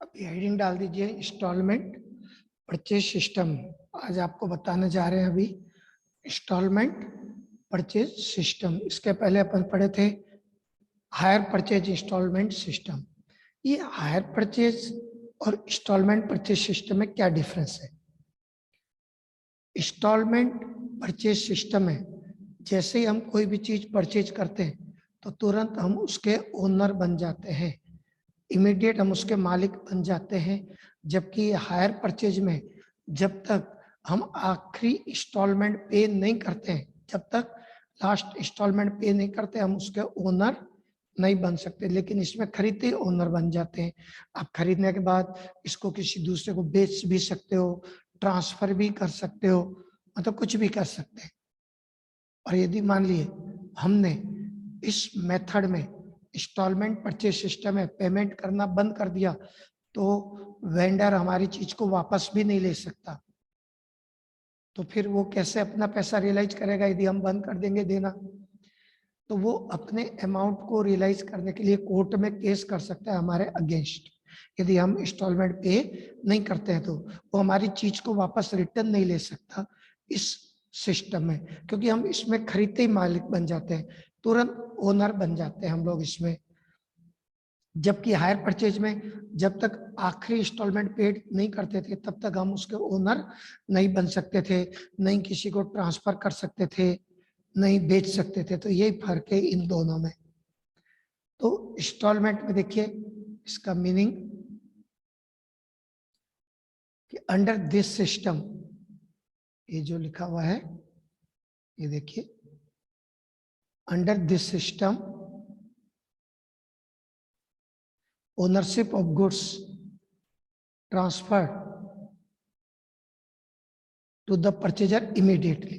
अभी हेडिंग डाल दीजिए इंस्टॉलमेंट परचेज सिस्टम। आज आपको बताने जा रहे हैं अभी इंस्टॉलमेंट परचेज सिस्टम। इसके पहले अपन पढ़े थे हायर परचेज इंस्टॉलमेंट सिस्टम। ये हायर परचेज और इंस्टॉलमेंट परचेज सिस्टम में क्या डिफरेंस है? इंस्टॉलमेंट परचेज सिस्टम है, जैसे ही हम कोई भी चीज परचेज करते हैं तो तुरंत हम उसके ओनर बन जाते हैं, इमीडिएट हम उसके मालिक बन जाते हैं। जबकि हायर परचेज में जब तक हम आखिरी इंस्टॉलमेंट पे नहीं करते हैं, जब तक लास्ट इंस्टॉलमेंट पे नहीं करते, हम उसके ओनर नहीं बन सकते। लेकिन इसमें खरीदते ही ओनर बन जाते हैं। आप खरीदने के बाद इसको किसी दूसरे को बेच भी सकते हो, ट्रांसफर भी कर सकते हो, मतलब कुछ भी कर सकते हैं। और यदि मान लिए हमने इस मेथड में इंस्टॉलमेंट परचेज सिस्टम में पेमेंट करना बंद कर दिया तो वेंडर हमारी चीज को वापस भी नहीं ले सकता। तो फिर वो कैसे अपना पैसा रियलाइज करेगा यदि हम बंद कर देंगे देना? तो वो अपने अमाउंट को रियलाइज करने के लिए कोर्ट में केस कर सकता है हमारे अगेंस्ट। यदि हम इंस्टॉलमेंट पे नहीं करते हैं तो वो हमारी चीज को वापस रिटर्न नहीं ले सकता इस सिस्टम में, क्योंकि हम इसमें खरीदते ही मालिक बन जाते हैं, तुरंत ओनर बन जाते हैं हम लोग इसमें। जबकि हायर परचेज में जब तक आखिरी इंस्टॉलमेंट पेड नहीं करते थे तब तक हम उसके ओनर नहीं बन सकते थे, नहीं किसी को ट्रांसफर कर सकते थे, नहीं बेच सकते थे। तो यही फर्क है इन दोनों में। तो इंस्टॉलमेंट में देखिए इसका मीनिंग कि अंडर दिस सिस्टम, ये जो लिखा हुआ है ये देखिए, under this system ownership of goods transfer to the purchaser immediately,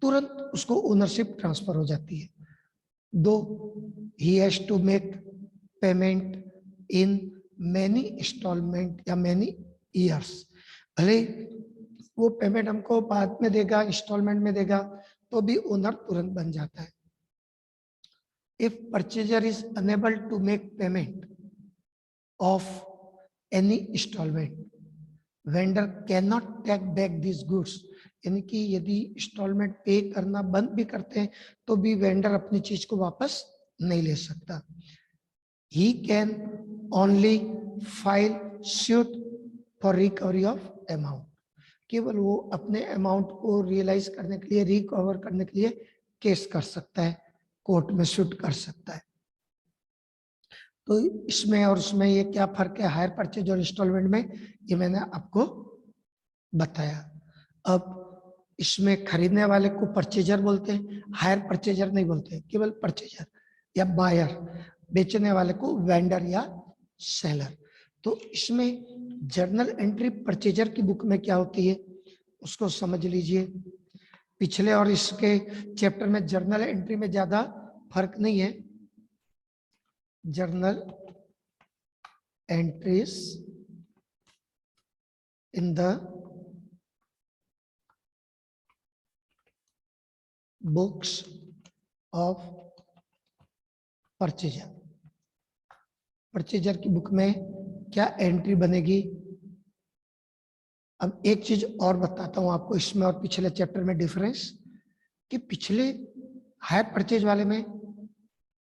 तुरंत उसको ओनरशिप ट्रांसफर हो जाती है। Though he has to make payment in many installment या मैनी ईयर्स, भले वो पेमेंट हमको बाद में देगा, इंस्टॉलमेंट में देगा, तो भी ओनर तुरंत बन जाता है। If purchaser is unable to make payment of any installment, vendor can not take back this goods, यानी कि यदि इंस्टॉलमेंट पे करना बंद भी करते हैं तो भी वेंडर अपनी चीज को वापस नहीं ले सकता। He can only file suit for recovery of amount, केवल वो अपने अमाउंट को रियलाइज करने के लिए, रिकवर करने के लिए केस कर सकता है, कोर्ट में सूट कर सकता है। तो इसमें और उसमें ये क्या फर्क है हायर परचेज और इंस्टॉलमेंट में, ये मैंने आपको बताया। अब इसमें खरीदने वाले को परचेजर बोलते हैं, हायर परचेजर नहीं बोलते, केवल परचेजर या बायर, बेचने वाले को वेंडर या सेलर। तो इसमें जर्नल एंट्री परचेजर की बुक में क्या होती है उसको समझ लीजिए। पिछले और इसके चैप्टर में जर्नल एंट्री में ज्यादा फर्क नहीं है। Journal entries in the books of purchaser, purchaser की बुक में क्या एंट्री बनेगी। अब एक चीज और बताता हूं आपको इसमें और पिछले चैप्टर में डिफरेंस, कि पिछले हायर परचेज वाले में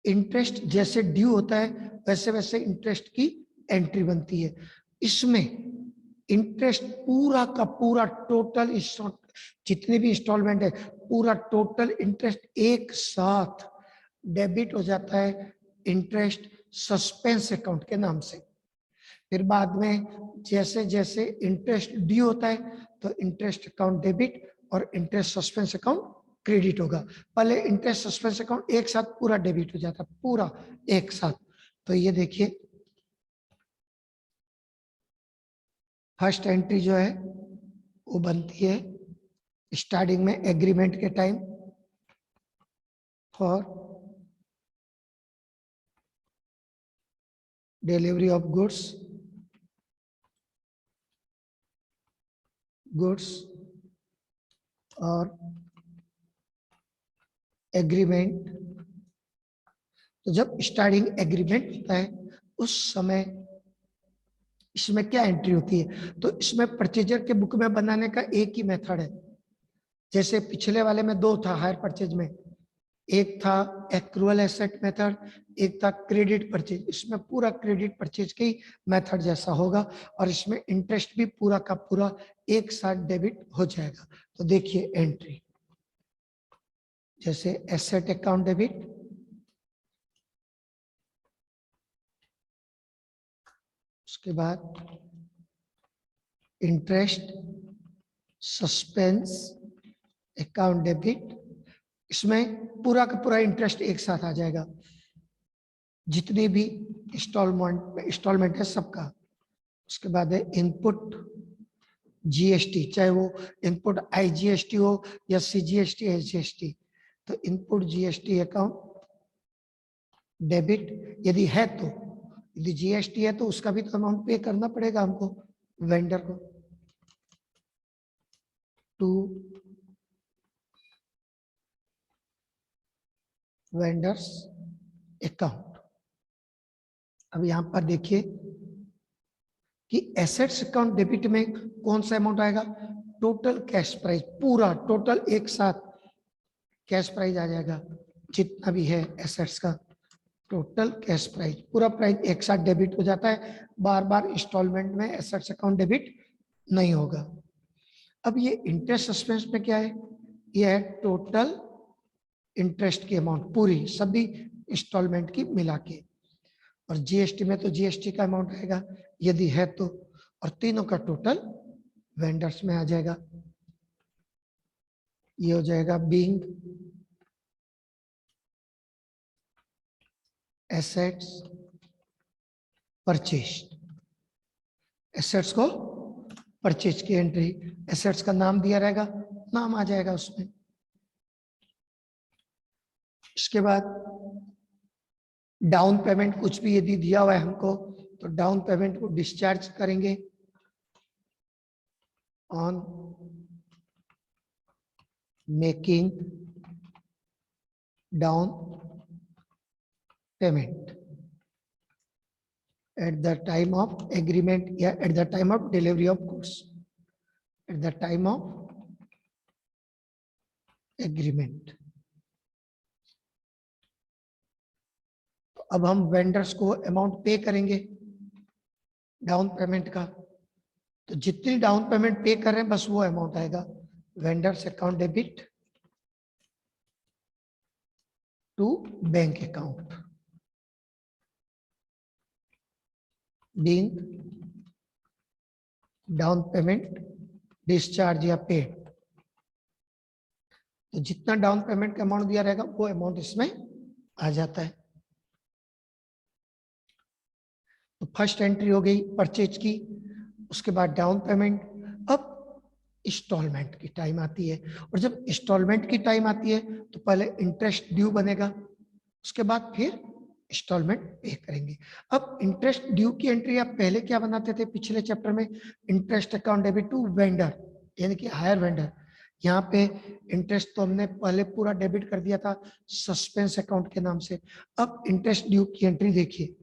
इंटरेस्ट जैसे ड्यू होता है वैसे वैसे इंटरेस्ट की एंट्री बनती है। इसमें इंटरेस्ट पूरा का पूरा टोटल जितने भी इंस्टॉलमेंट है पूरा टोटल इंटरेस्ट एक साथ डेबिट हो जाता है इंटरेस्ट सस्पेंस अकाउंट के नाम से। फिर बाद में जैसे जैसे इंटरेस्ट ड्यू होता है तो इंटरेस्ट अकाउंट डेबिट और इंटरेस्ट सस्पेंस अकाउंट क्रेडिट होगा। पहले इंटरेस्ट सस्पेंस अकाउंट एक साथ पूरा डेबिट हो जाता, पूरा एक साथ। तो ये देखिए फर्स्ट एंट्री जो है वो बनती है स्टार्टिंग में एग्रीमेंट के time for delivery of goods और एग्रीमेंट। तो जब स्टार्टिंग एग्रीमेंट होता है उस समय इसमें क्या एंट्री होती है? तो इसमें परचेजर के बुक में बनाने का एक ही मेथड है। जैसे पिछले वाले में दो था हायर परचेज में, एक था एक्रूअल एसेट मेथड, एक था क्रेडिट परचेज। इसमें पूरा क्रेडिट परचेज के ही मेथड जैसा होगा और इसमें इंटरेस्ट भी पूरा का पूरा एक साथ डेबिट हो जाएगा। तो देखिए एंट्री, जैसे एसेट अकाउंट डेबिट, उसके बाद इंटरेस्ट सस्पेंस अकाउंट डेबिट, इसमें पूरा का पूरा इंटरेस्ट एक साथ आ जाएगा, जितनी भी इंस्टॉलमेंट है सबका। उसके बाद है इनपुट जीएसटी, चाहे वो इनपुट आईजीएसटी हो या सीजीएसटी एसजीएसटी, तो इनपुट जीएसटी अकाउंट डेबिट यदि है तो, यदि जीएसटी है तो उसका भी तो अमाउंट पे करना पड़ेगा हमको वेंडर को, टू वेंडर्स अकाउंट। अब यहां पर देखिए कि एसेट्स अकाउंट डेबिट में कौन सा अमाउंट आएगा, टोटल कैश प्राइस, पूरा टोटल एक साथ कैश प्राइस आ जाएगा, जितना भी है एसेट्स का टोटल कैश प्राइस, पूरा प्राइस एक साथ डेबिट हो जाता है, बार बार इंस्टॉलमेंट में एसेट्स अकाउंट डेबिट नहीं होगा। अब ये इंटरेस्ट सस्पेंस में क्या है, ये है टोटल इंटरेस्ट की अमाउंट पूरी सभी इंस्टॉलमेंट की मिला के, और जीएसटी में तो जीएसटी का अमाउंट आएगा यदि है तो, और तीनों का टोटल वेंडर्स में आ जाएगा। ये हो जाएगा बीइंग एसेट्स परचेज्ड, एसेट्स को परचेज की एंट्री, एसेट्स का नाम दिया रहेगा, नाम आ जाएगा उसमें। इसके बाद डाउन पेमेंट कुछ भी यदि दिया हुआ है हमको, तो डाउन पेमेंट को डिस्चार्ज करेंगे on making down payment at the time of agreement, या at the time of delivery of goods, at the time of agreement। तो अब हम वेंडर्स को अमाउंट पे करेंगे डाउन पेमेंट का, तो जितनी डाउन पेमेंट पे कर रहे हैं बस वो अमाउंट आएगा, vendors account debit to bank account, being down payment discharge या पेड। तो जितना डाउन पेमेंट का अमाउंट दिया रहेगा वो अमाउंट इसमें आ जाता है। तो फर्स्ट एंट्री हो गई परचेज की, उसके बाद डाउन पेमेंट। अब इंस्टॉलमेंट की टाइम आती है, और जब इंस्टॉलमेंट की टाइम आती है तो पहले इंटरेस्ट ड्यू बनेगा, उसके बाद फिर इंस्टॉलमेंट पे करेंगे। अब इंटरेस्ट ड्यू की एंट्री आप पहले क्या बनाते थे पिछले चैप्टर में, interest account debit to vendor, यानी कि हायर वेंडर। यहाँ पे इंटरेस्ट तो हमने पहले पूरा डेबिट कर दिया था सस्पेंस अकाउंट के नाम से। अब इंटरेस्ट ड्यू की एंट्री देखिए,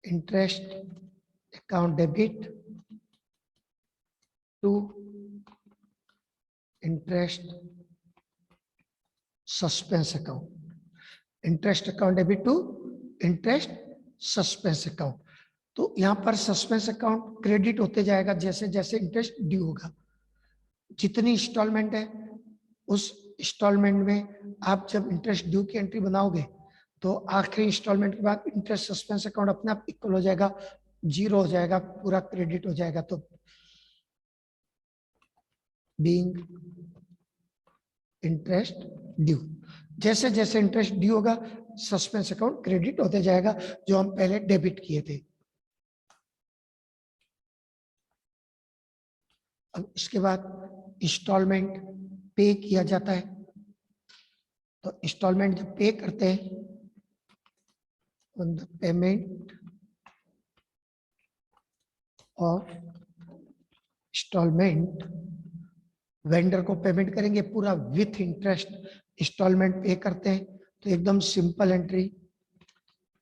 interest account debit to interest suspense account, interest account debit to interest suspense account. तो यहां पर सस्पेंस अकाउंट क्रेडिट होते जाएगा जैसे जैसे इंटरेस्ट ड्यू होगा। जितनी इंस्टॉलमेंट है उस इंस्टॉलमेंट में आप जब इंटरेस्ट ड्यू की एंट्री बनाओगे तो आखिरी इंस्टॉलमेंट के बाद इंटरेस्ट सस्पेंस अकाउंट अपने आप इक्वल हो जाएगा, जीरो हो जाएगा, पूरा क्रेडिट हो जाएगा। तो बीइंग इंटरेस्ट ड्यू, जैसे जैसे इंटरेस्ट ड्यू होगा सस्पेंस अकाउंट क्रेडिट होते जाएगा जो हम पहले डेबिट किए थे। अब इसके बाद इंस्टॉलमेंट पे किया जाता है, तो इंस्टॉलमेंट जब पे करते हैं on the payment of installment, vendor को पेमेंट करेंगे पूरा विथ इंटरेस्ट, इंस्टॉलमेंट पे करते हैं तो एकदम simple entry,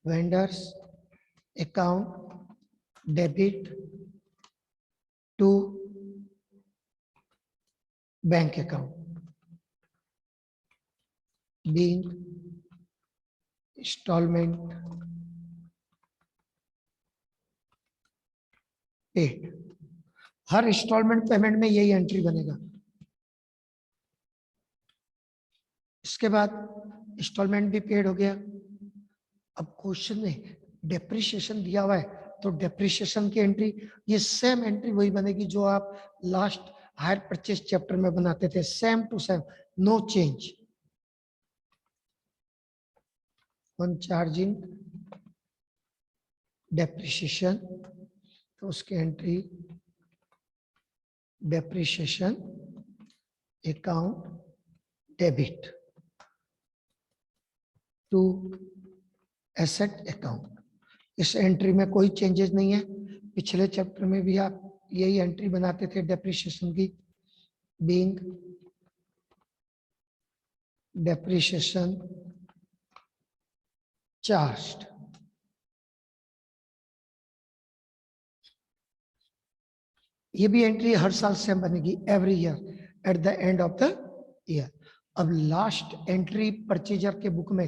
vendors account debit to bank account being installment paid. हर इंस्टॉलमेंट पेमेंट में यही एंट्री बनेगा। इसके बाद इंस्टॉलमेंट भी पेड हो गया। अब क्वेश्चन में डेप्रिसिएशन दिया हुआ है तो डेप्रिसिएशन की एंट्री, ये सेम एंट्री वही बनेगी जो आप लास्ट हायर परचेज चैप्टर में बनाते थे, same to same, no change. On charging depreciation तो उसकी entry depreciation account debit to asset account. इस एंट्री में कोई चेंजेस नहीं है। पिछले चैप्टर में भी आप यही एंट्री बनाते थे डेप्रिसिएशन की, बीइंग डेप्रिसिएशन चार्ज्ड। ये भी एंट्री हर साल सेम बनेगी, every year at the end of the year. अब लास्ट एंट्री परचेजर के बुक में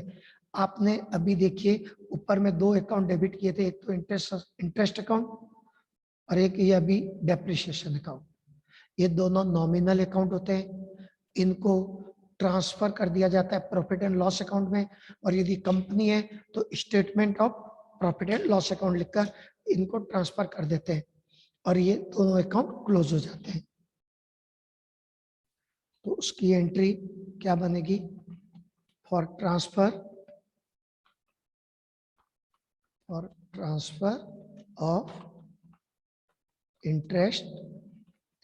आपने अभी देखिए ऊपर में दो अकाउंट डेबिट किए थे, एक तो इंटरेस्ट अकाउंट और एक ये अभी डेप्रिसिएशन अकाउंट। ये दोनों नॉमिनल अकाउंट होते हैं, इनको ट्रांसफर कर दिया जाता है प्रॉफिट एंड लॉस अकाउंट में, और यदि कंपनी है तो statement of profit and loss account लिखकर इनको ट्रांसफर कर देते हैं और ये दोनों अकाउंट क्लोज हो जाते हैं। तो उसकी एंट्री क्या बनेगी? For transfer of interest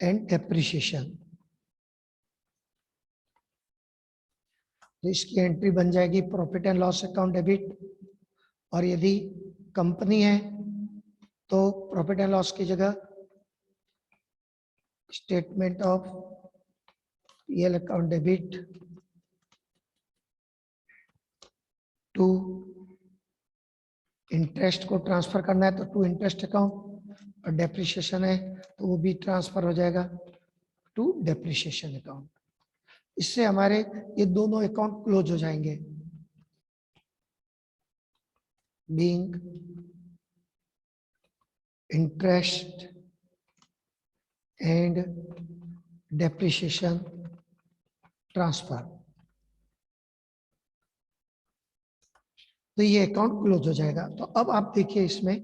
and depreciation. तो इसकी एंट्री बन जाएगी profit and loss account debit, और यदि कंपनी है तो प्रॉफिट एंड लॉस की जगह statement of PL account debit to interest को ट्रांसफर करना है तो टू इंटरेस्ट अकाउंट, और डेप्रिसिएशन है तो वो भी ट्रांसफर हो जाएगा टू डेप्रिसिएशन अकाउंट। इससे हमारे ये दोनों अकाउंट क्लोज हो जाएंगे। Being interest and depreciation transfer, तो ये अकाउंट क्लोज हो जाएगा। तो अब आप देखिए इसमें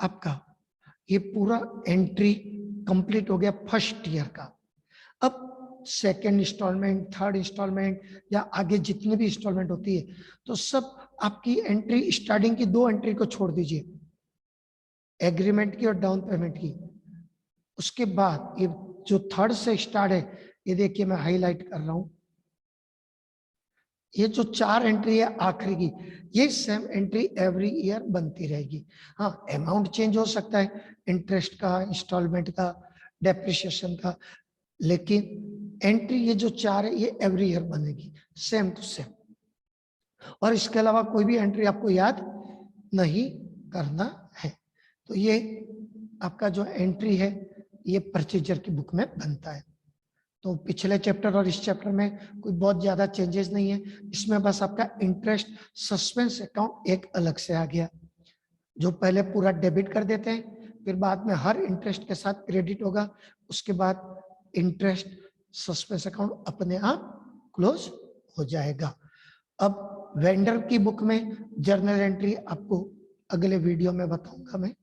आपका ये पूरा एंट्री कंप्लीट हो गया फर्स्ट ईयर का। अब सेकेंड इंस्टॉलमेंट, थर्ड इंस्टॉलमेंट या आगे जितनी भी इंस्टॉलमेंट होती है तो सब आपकी एंट्री स्टार्टिंग की दो एंट्री को छोड़ दीजिए, एग्रीमेंट की और डाउन पेमेंट की। उसके बाद ये जो थर्ड से स्टार्ट है, ये देखिए मैं हाईलाइट कर रहा हूं, ये जो चार एंट्री है आखिरी की, ये सेम एंट्री एवरी ईयर बनती रहेगी। हाँ, अमाउंट चेंज हो सकता है इंटरेस्ट का, इंस्टॉलमेंट का, डेप्रिसिएशन का, लेकिन एंट्री ये जो चार है ये एवरी ईयर बनेगी सेम टू सेम। और इसके अलावा कोई भी एंट्री आपको याद नहीं करना है। तो ये आपका जो एंट्री है ये परचेजर की बुक में बनता है। तो पिछले चैप्टर और इस चैप्टर में कोई बहुत ज्यादा चेंजेस नहीं है, इसमें बस आपका इंटरेस्ट सस्पेंस अकाउंट एक अलग से आ गया, जो पहले पूरा डेबिट कर देते हैं, फिर बाद में हर इंटरेस्ट के साथ क्रेडिट होगा, उसके बाद इंटरेस्ट सस्पेंस अकाउंट अपने आप क्लोज हो जाएगा। अब वेंडर की बुक में जर्नल एंट्री आपको अगले वीडियो में बताऊंगा मैं।